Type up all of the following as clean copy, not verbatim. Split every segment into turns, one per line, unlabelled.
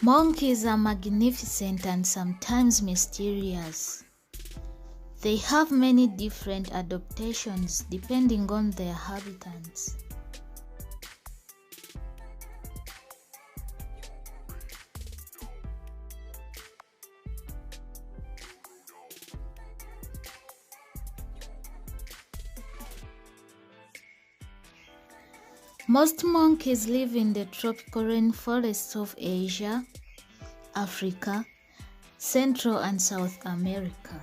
Monkeys are magnificent and sometimes mysterious. They have many different adaptations depending on their habitats. Most monkeys live in the tropical rainforests of Asia, Africa, Central and South America.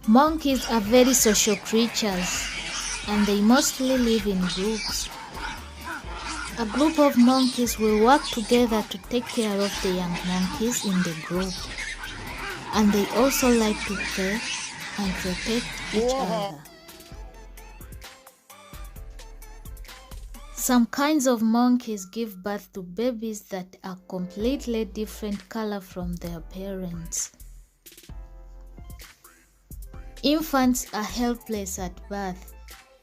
Monkeys are very social creatures, and they mostly live in groups. A group of monkeys will work together to take care of the young monkeys in the group, and they also like to play and protect each other. Some kinds of monkeys give birth to babies that are completely different color from their parents. Infants are helpless at birth,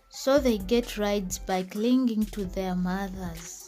so they get rides by clinging to their mothers.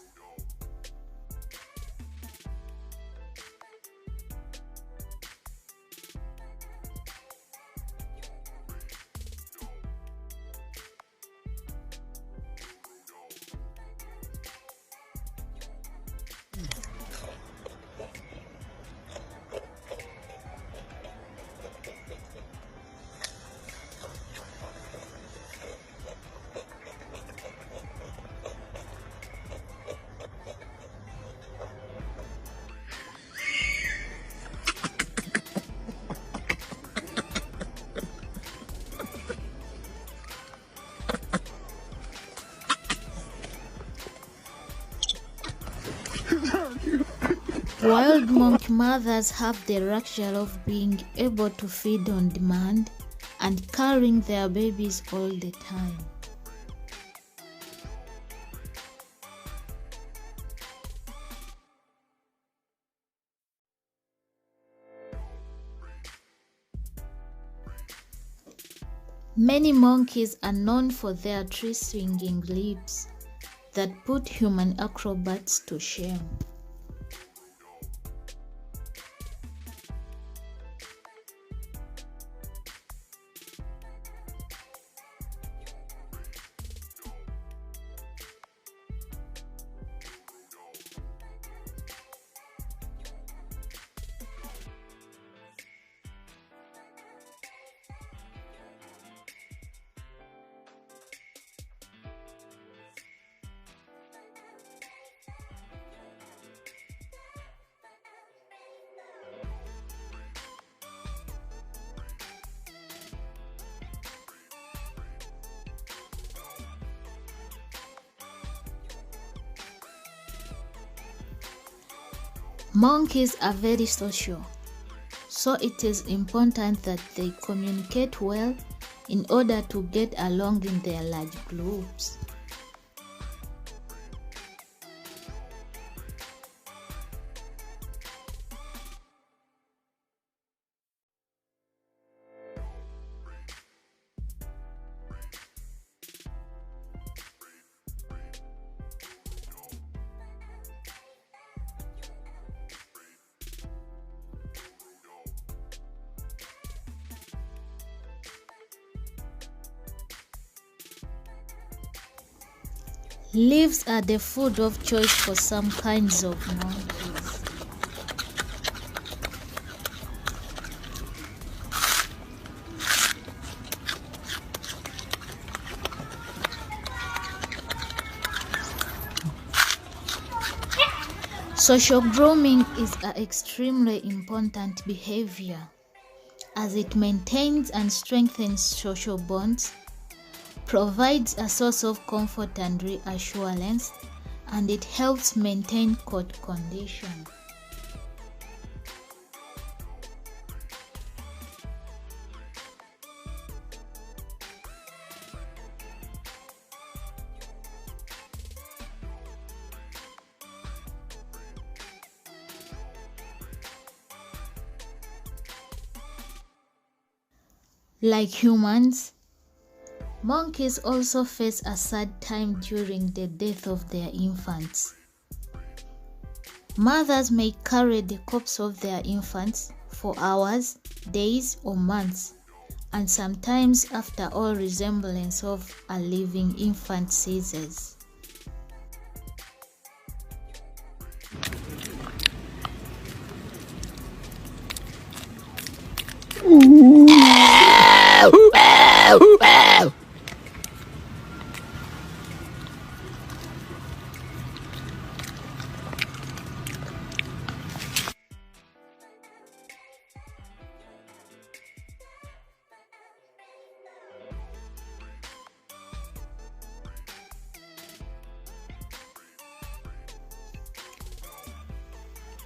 Wild monkey mothers have the luxury of being able to feed on demand and carrying their babies all the time. Many monkeys are known for their tree-swinging leaps that put human acrobats to shame. Monkeys are very social, so it is important that they communicate well in order to get along in their large groups. Leaves are the food of choice for some kinds of monkeys. Social grooming is an extremely important behavior as it maintains and strengthens social bonds, provides a source of comfort and reassurance, and it helps maintain court condition. Like humans, monkeys also face a sad time during the death of their infants. Mothers may carry the corpse of their infants for hours, days, or months, and sometimes after all resemblance of a living infant ceases.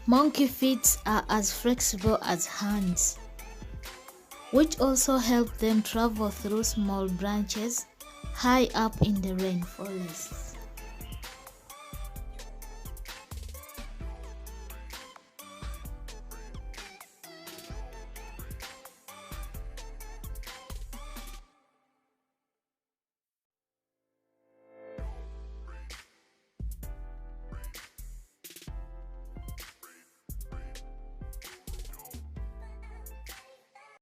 Monkey feet are as flexible as hands, which also help them travel through small branches high up in the rainforest.